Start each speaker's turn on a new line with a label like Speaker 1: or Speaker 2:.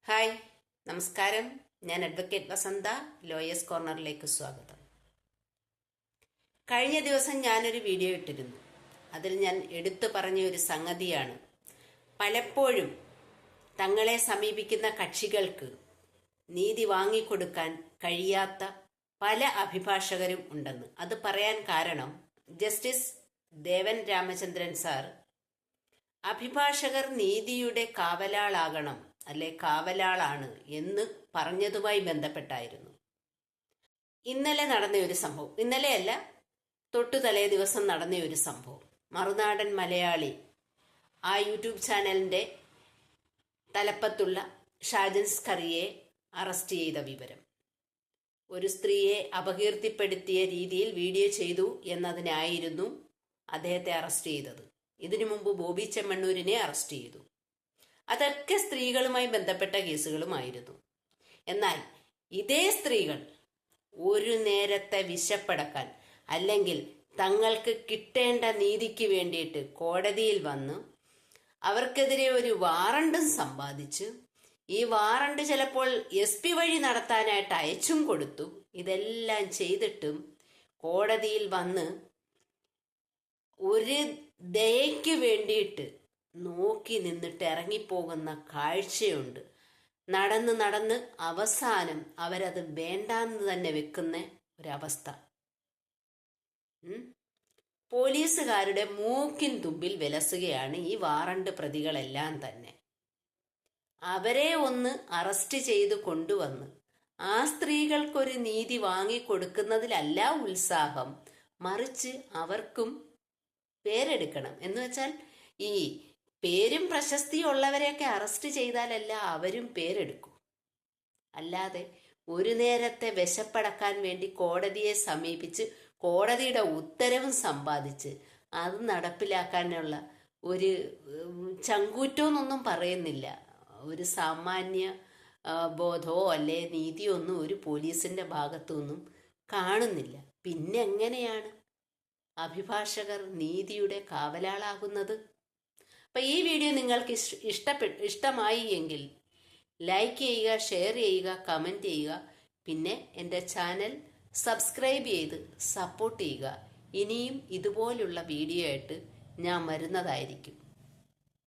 Speaker 1: Hi, നമസ്കാരം. ഞാൻ advocate വസന്ത. Lawyers കോർണറിലേക്ക് സ്വാഗതം. കഴിഞ്ഞ ദിവസം ഞാനൊരു വീഡിയോ ഇട്ടിരുന്നു. അതിൽ ഞാൻ എടുത്തു പറഞ്ഞ ഒരു സംഗതിയാണ്, പലപ്പോഴും തങ്ങളെ സമീപിക്കുന്ന കക്ഷികൾക്ക് നീതി വാങ്ങിക്കൊടുക്കാൻ കഴിയാത്ത പല അഭിഭാഷകരും ഉണ്ടെന്ന്. അത് പറയാൻ കാരണം ജസ്റ്റിസ് ദേവൻ രാമചന്ദ്രൻ സാർ അഭിഭാഷകർ നീതിയുടെ കാവലാളാകണം, അല്ലെ കാവലാളാണ് എന്ന് പറഞ്ഞതുമായി ബന്ധപ്പെട്ടായിരുന്നു. ഇന്നലെ നടന്ന ഒരു സംഭവം, ഇന്നലെയല്ല തൊട്ടു തലേ ദിവസം നടന്ന ഒരു സംഭവം, മറുനാടൻ മലയാളി ആ യൂട്യൂബ് ചാനലിൻ്റെ തലപ്പത്തുള്ള ഷാജൻ സ്കറിയെ അറസ്റ്റ് ചെയ്ത വിവരം. ഒരു സ്ത്രീയെ അപകീർത്തിപ്പെടുത്തിയ രീതിയിൽ വീഡിയോ ചെയ്തു എന്നതിനായിരുന്നു അദ്ദേഹത്തെ അറസ്റ്റ് ചെയ്തത്. ഇതിനു മുമ്പ് ബോബി ചെമ്മണ്ണൂരിനെ അറസ്റ്റ് ചെയ്തു. അതൊക്കെ സ്ത്രീകളുമായി ബന്ധപ്പെട്ട കേസുകളുമായിരുന്നു. എന്നാൽ ഇതേ സ്ത്രീകൾ ഒരു നേരത്തെ വിശപ്പടക്കാൻ, അല്ലെങ്കിൽ തങ്ങൾക്ക് കിട്ടേണ്ട നീതിക്ക് വേണ്ടിയിട്ട് കോടതിയിൽ വന്ന് അവർക്കെതിരെ ഒരു വാറണ്ടും സമ്പാദിച്ചു. ഈ വാറണ്ട് ചിലപ്പോൾ SP വഴി നടത്താനായിട്ട് അയച്ചും കൊടുത്തു. ഇതെല്ലാം ചെയ്തിട്ടും കോടതിയിൽ വന്ന് ഒരു ദയയ്ക്ക് വേണ്ടിയിട്ട് നോക്കി നിന്നിട്ട് ഇറങ്ങിപ്പോകുന്ന കാഴ്ചയുണ്ട്. നടന്ന് നടന്ന് അവസാനം അവരത് വേണ്ടാന്ന് തന്നെ വെക്കുന്ന ഒരവസ്ഥ. പോലീസുകാരുടെ മൂക്കിൻ തുമ്പിൽ വിലസുകയാണ് ഈ വാറണ്ട് പ്രതികളെല്ലാം തന്നെ. അവരെ ഒന്ന് അറസ്റ്റ് ചെയ്ത് കൊണ്ടുവന്ന് ആ സ്ത്രീകൾക്കൊരു നീതി വാങ്ങിക്കൊടുക്കുന്നതിലല്ല ഉത്സാഹം, മറിച്ച് അവർക്കും പേരെടുക്കണം. എന്ന് വെച്ചാൽ ഈ പേരും പ്രശസ്തിയും ഉള്ളവരെയൊക്കെ അറസ്റ്റ് ചെയ്താലല്ല അവരും പേരെടുക്കും. അല്ലാതെ ഒരു നേരത്തെ വിശപ്പടക്കാൻ വേണ്ടി കോടതിയെ സമീപിച്ച് കോടതിയുടെ ഉത്തരവും സമ്പാദിച്ച് അത് നടപ്പിലാക്കാനുള്ള ഒരു ചങ്കൂറ്റോന്നൊന്നും പറയുന്നില്ല. ഒരു സാമാന്യ ബോധമോ അല്ലെ നീതിയോ ഒന്നും ഒരു പോലീസിന്റെ ഭാഗത്തുനിന്നും കാണുന്നില്ല. പിന്നെ എങ്ങനെയാണ് അഭിഭാഷകർ നീതിയുടെ കാവലാളാകുന്നത്? അപ്പം ഈ വീഡിയോ നിങ്ങൾക്ക് ഇഷ്ടമായി എങ്കിൽ ലൈക്ക് ചെയ്യുക, ഷെയർ ചെയ്യുക, കമൻറ്റ് ചെയ്യുക. പിന്നെ എൻ്റെ ചാനൽ സബ്സ്ക്രൈബ് ചെയ്ത് സപ്പോർട്ട് ചെയ്യുക. ഇനിയും ഇതുപോലുള്ള വീഡിയോ ആയിട്ട് ഞാൻ വരുന്നതായിരിക്കും.